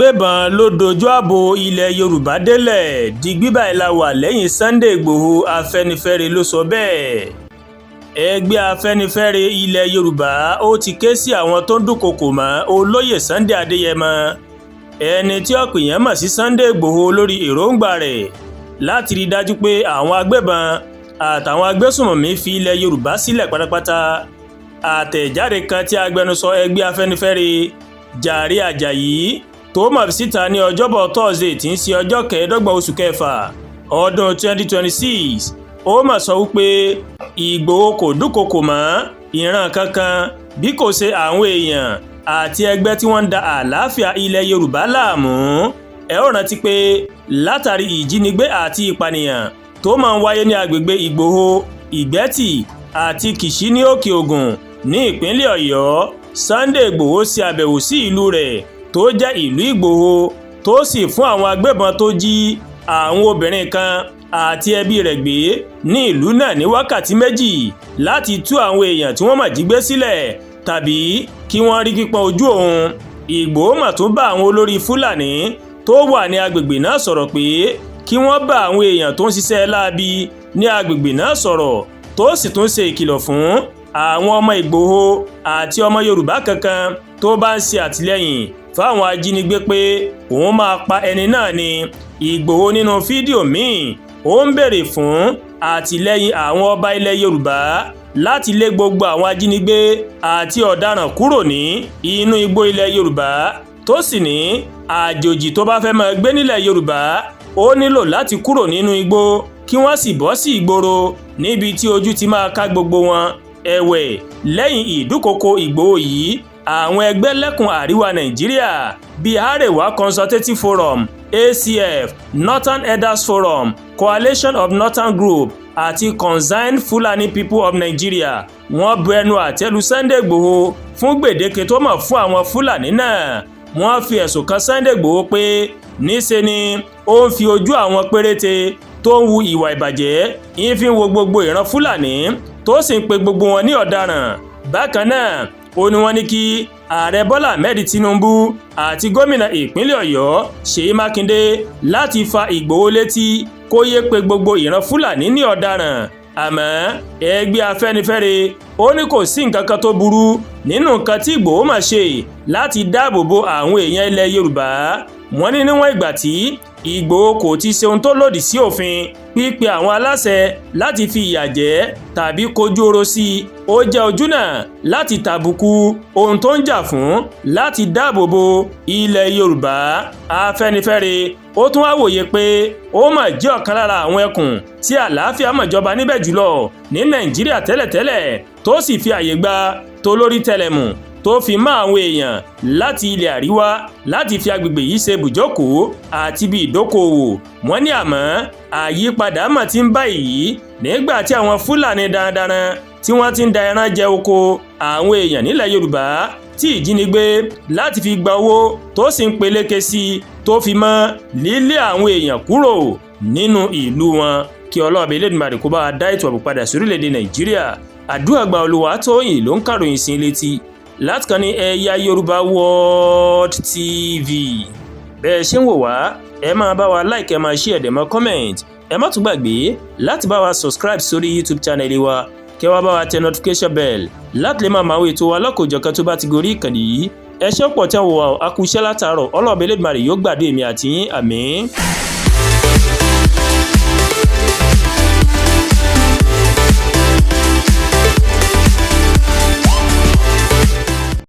agbébọn ló dojú ààbò ilẹ̀ Yorùbá délẹ̀ digbí báyìí la wà lẹ́yìn Sunday Igboho Afẹ́nifẹ́re ló sọ bẹ́ẹ̀. Ẹgbẹ́ Afẹ́nifẹ́re ilẹ̀ Yorùbá ó ti ké sí àwọn tó ń dúnkokò mọ́ olóyè Sunday Adéyẹmọ ẹni tí ọ̀pọ̀ èèyàn mọ̀ sí Sunday Igboho lórí èròǹgbà rẹ̀ láti rí dájú pé àwọn agbébọn àtàwọn agbésùnmọ̀mí fi ilẹ̀ Yorùbá sílẹ̀ pátápátá. Àtẹ̀jáde kan tí agbẹnusọ ẹgbẹ́ Afẹ́nifẹ́re Jàre Àjàyí tó mọ̀ síta ní ọjọ́bọ̀ Thursday tí ń ṣe ọjọ́ 25 oṣù kẹfà ọdún 2026 ó mà sọ wípé Ìgbòho kò dúnkokò mọ́ ìran kankan bí kò ṣe àwọn èèyàn àti ẹgbẹ́ tí wọ́n ń da àlàáfíà ilẹ̀ Yorùbá láàmú. Ẹ ó rántí pé látàrí ìjínigbé àti ìpànìyàn tó máa ń wáyé ní agbègbè Ìgbòho, Ìgbẹ́tì àti Kìṣí ní Òkè Ògùn ní ìpínlẹ̀ Ọ̀yọ́, Sunday Igboho ṣe àbẹ̀wò sí ìlú rẹ̀ tó jẹ́ ìlú Ìgbòho tó sì fún àwọn agbébọn tó jí àwọn obìnrin kan àti ẹbí rẹ̀ gbé ní ìlú náà ní wákàtí méjì láti tú àwọn èèyàn tí wọ́n mà jí gbé sílẹ̀ tàbí kí wọ́n rí pípọ́n ojú òun. Ìgbòho mà tún bá àwọn olórí Fúlàní tó wà ní agbègbè náà sọ̀rọ̀ pé kí wọ́n bá àwọn èèyàn tó ń ṣiṣẹ́ láabi ní agbègbè náà sọ̀rọ̀ tó sì tún ṣe ìkìlọ̀ fún àwọn ọmọ Ìgbòho àti ọmọ Yorùbá kankan tó bá ń ṣe àtìlẹ́yìn fáwọn ajínigbé pé òun máa pa ẹni náà ni. Ìgbòho nínú fídíò míì ó ń béèrè fún àtìlẹ́yìn àwọn ọba ilẹ̀ Yorùbá láti lé gbogbo àwọn ajínigbé àti ọ̀daràn kúrò ní inú igbó ilẹ̀ Yorùbá tó sì ní àjòjì tó bá fẹ́ máa gbé nílẹ̀ Yorùbá ó nílò láti kúrò nínú igbó kí wọ́n sì bọ́ sí ìgboro níbi tí ojú ti máa ká gbogbo wọn. Ẹ̀wẹ̀, lẹ́yìn ìdúnkokò Ìgbòho yìí àwọn ẹgbẹ́ lẹ́kùn àríwá Nàìjíríà bíi Arewa Consultative Forum, ACF, Northern Elders Forum, Coalition of Northern Group àti Concerned Fulani People of Nigeria wọ́n bu ẹnu àtẹ́ lu Sunday Igboho fún gbèdéke tó mọ̀ fún àwọn Fúlàní náà. Wọ́n fi ẹ̀sùn kan Sunday Igboho pé níṣe ni ó ń fi ojú àwọn péréte tó ń hu ìwà ìbàjẹ́ ń fi wo gbogbo ìran Fúlàní tó sì ń pe gbogbo wọn ní ọ̀daràn. Bákan náà ó ní wọ́n ní kí ààrẹ Bọ́lá Ahmed Tinubu àti gómìnà ìpínlẹ̀ Ọ̀yọ́ Ṣèyí Mákindé láti fa Ìgbòho létí kó yé pe gbogbo ìran Fúlàní ní ọ̀daràn. Àmọ́ ẹgbẹ́ Afẹ́nifẹ́re ó ní kò sí nǹkan kan tó burú nínú nǹkan tí Ìgbòho máa ṣe láti dáàbò bo àwọn èèyàn ilẹ̀ Yorùbá. Wọ́n ní níwọ̀n ìgbà tí Ìgbòho kò ti ṣe ohun tó lòdì sí òfin pípe àwọn aláṣẹ láti fi ìyà jẹ tàbí kojú oró sí i, ó jẹ́ ojúnà láti tàbùkù ohun tó ń jà fún láti dáàbò bo ilẹ̀ Yorùbá. Afẹ́nifẹ́re ó tún wá wòye pé ó mà jẹ́ ọ̀kan lára àwọn ẹkùn tí àlàáfíà mà jọba níbẹ̀ jùlọ ní Nàìjíríà tẹ́lẹ̀tẹ́lẹ̀ tó sì fi àyè gba tolórí tẹlẹmù tó fi mọ́ àwọn èèyàn láti ilẹ̀ àríwá láti fi agbègbè yìí ṣe bùjókòó àti bí ìdókòwò. Wọ́n ní àmọ́ àyípadà mà ti ń bá èyí nígbà tí àwọn Fúlàní darandaran tí wọ́n ti ń da ẹran jẹ oko àwọn èèyàn nílẹ̀ Yorùbá tí ìjínigbé láti fi gba owó tó sì ń peléke sí i tó fi mọ́ lílé àwọn èèyàn kúrò nínú ìlú wọn. Kí Ọlọ́run Elédùmarè kó bá wa dá ètò ààbò padà sórílẹ̀-èdè Nàìjíríà. Àdúrà gba Olúwatóyìn ló ń kàròyìn sí létí láti kàn ní Ẹ̀yà Yorùbá World TV. Bẹ́ẹ̀ ṣe ń wò wá ẹ máa bá wa like, ẹ máa share, ẹ máa comment. Ẹ má tún gbàgbé láti bá wa subscribe sórí YouTube channel wa kẹ́ wá bá wa tẹ notification bell láti lè máa máa ètò wa lọ́kọ̀ọ́jọ̀kan tó bá ti gorí ìkànnì yìí. Ẹ ṣé pọ̀ tí wọ́n wà á kú iṣẹ́ látàárọ̀. Ọlọ́run Elédùmarè yóò gbàdúrà èmi àti yín. Àmín.